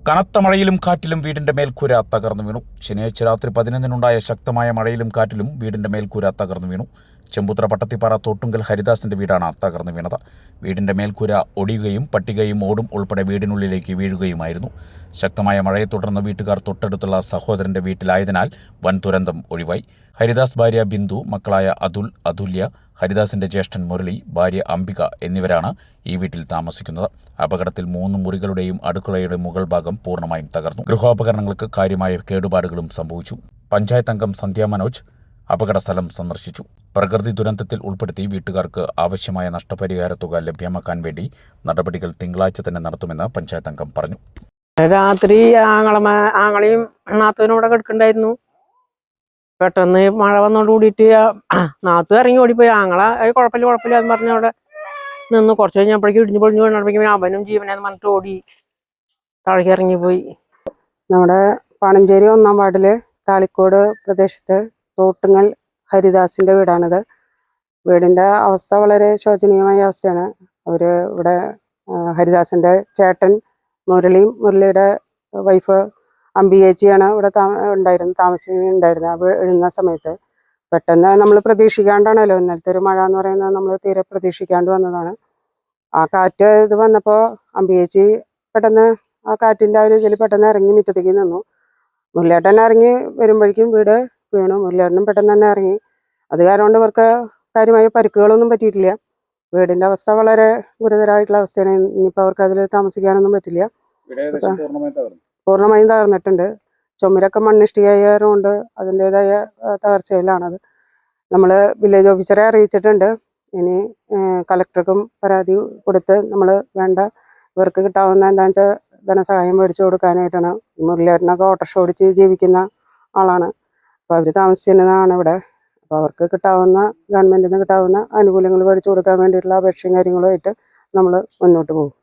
കനത്ത മഴയിലും കാറ്റിലും വീടിന്റെ മേൽക്കൂര തകർന്നു വീണു. ശനിയാഴ്ച രാത്രി 11-നുണ്ടായ ശക്തമായ മഴയിലും കാറ്റിലും വീടിന്റെ മേൽക്കൂര തകർന്നു വീണു. ചെമ്പുത്ര പട്ടത്തിപ്പാറ തോട്ടുങ്കൽ ഹരിദാസിന്റെ വീടാണ് തകർന്നു വീണത്. വീടിന്റെ മേൽക്കൂര ഒടിയുകയും പട്ടികയും ഓടും ഉൾപ്പെടെ വീടിനുള്ളിലേക്ക് വീഴുകയുമായിരുന്നു. ശക്തമായ മഴയെ തുടർന്ന് വീട്ടുകാർ തൊട്ടടുത്തുള്ള സഹോദരന്റെ വീട്ടിലായതിനാൽ വൻ ദുരന്തം ഒഴിവായി. ഹരിദാസ് ഭാര്യ ബിന്ദു, മക്കളായ അതുല്യ, ഹരിദാസിന്റെ ജ്യേഷ്ഠൻ മുരളി, ഭാര്യ അംബിക എന്നിവരാണ് ഈ വീട്ടിൽ താമസിക്കുന്നത്. അപകടത്തിൽ 3 മുറികളുടെയും അടുക്കളയുടെ മുകൾ ഭാഗം പൂർണ്ണമായും തകർന്നു. ഗൃഹോപകരണങ്ങൾക്ക് കാര്യമായ കേടുപാടുകളും സംഭവിച്ചു. പഞ്ചായത്ത് അംഗം സന്ധ്യ മനോജ് അപകട സ്ഥലം സന്ദർശിച്ചു. പ്രകൃതി ദുരന്തത്തിൽ ഉൾപ്പെടുത്തി വീട്ടുകാർക്ക് ആവശ്യമായ നഷ്ടപരിഹാര തുക ലഭ്യമാക്കാൻ വേണ്ടി നടപടികൾ തിങ്കളാഴ്ച തന്നെ നടത്തുമെന്ന് പഞ്ചായത്ത് അംഗം പറഞ്ഞു. രാത്രി ആങ്ങളെയും നാത്തൂനോടെ കിടക്കണ്ടായിരുന്നു. പെട്ടെന്ന് മഴ വന്നോണ്ട് കൂടിയിട്ട് നാത്തു ഇറങ്ങി ഓടിപ്പോയി. കുഴപ്പമില്ല എന്ന് പറഞ്ഞ അവിടെ നിന്ന് കുറച്ച് കഴിഞ്ഞപ്പോഴേക്കും ഇടിഞ്ഞു പൊളിഞ്ഞു വീണപ്പോഴേക്കും അവനും ജീവനെന്ന് പറഞ്ഞിട്ട് ഓടി താഴേക്ക് ഇറങ്ങിപ്പോയി. നമ്മുടെ പാണഞ്ചേരി 1-ാം വാർഡില് താളിക്കോട് പ്രദേശത്ത് തോട്ടുങ്ങൽ ഹരിദാസിന്റെ വീടാണിത്. വീടിന്റെ അവസ്ഥ വളരെ ശോചനീയമായ അവസ്ഥയാണ്. അവര് ഇവിടെ ഹരിദാസിന്റെ ചേട്ടൻ മുരളിയുടെ വൈഫ് അംബികേച്ചിയാണ് ഇവിടെ താമസിക്കുന്നുണ്ടായിരുന്നത്. എഴുന്ന സമയത്ത് പെട്ടെന്ന് നമ്മൾ പ്രതീക്ഷിക്കാണ്ടാണല്ലോ, ഇന്നലത്തെ ഒരു മഴ എന്ന് പറയുന്നത് നമ്മൾ തീരെ പ്രതീക്ഷിക്കാണ്ട് വന്നതാണ്. ആ കാറ്റ് ഇത് വന്നപ്പോൾ അംബികേച്ചി പെട്ടെന്ന് ആ കാറ്റിന്റെ ഒരു ഇതിൽ പെട്ടെന്ന് ഇറങ്ങി മുറ്റത്തേക്ക് നിന്നു. മുരളിയേട്ടൻ ഇറങ്ങി വരുമ്പോഴേക്കും വീട് വീണു. മുരളിയേട്ടനും പെട്ടെന്ന് തന്നെ ഇറങ്ങി. അത് കാരണം കൊണ്ട് ഇവർക്ക് കാര്യമായ പരിക്കുകളൊന്നും പറ്റിയിട്ടില്ല. വീടിന്റെ അവസ്ഥ വളരെ ഗുരുതരമായിട്ടുള്ള അവസ്ഥയാണ്. ഇനിയിപ്പോൾ അവർക്ക് അതിൽ താമസിക്കാനൊന്നും പറ്റില്ല. പൂർണ്ണമായും തകർന്നിട്ടുണ്ട്. ചുമരൊക്കെ മണ്ണിഷ്ടികയായതുകൊണ്ട് അതിൻ്റെതായ തകർച്ചയിലാണത്. നമ്മൾ വില്ലേജ് ഓഫീസറെ അറിയിച്ചിട്ടുണ്ട്. ഇനി കളക്ടർക്കും പരാതി കൊടുത്ത് നമ്മൾ വേണ്ട ഇവർക്ക് കിട്ടാവുന്ന എന്താണെന്ന് വെച്ചാൽ ധനസഹായം മേടിച്ചു കൊടുക്കാനായിട്ടാണ്. മുരളിയേട്ടനൊക്കെ ഓട്ടോറിക്ഷ ഓടിച്ച് ജീവിക്കുന്ന ആളാണ്. അപ്പോൾ അവർ താമസിക്കുന്നതാണ് ഇവിടെ. അപ്പോൾ അവർക്ക് കിട്ടാവുന്ന ഗവൺമെൻറ്റിൽ നിന്ന് കിട്ടാവുന്ന ആനുകൂല്യങ്ങൾ മേടിച്ചു കൊടുക്കാൻ വേണ്ടിയിട്ടുള്ള അപേക്ഷയും കാര്യങ്ങളുമായിട്ട് നമ്മൾ മുന്നോട്ട് പോകും.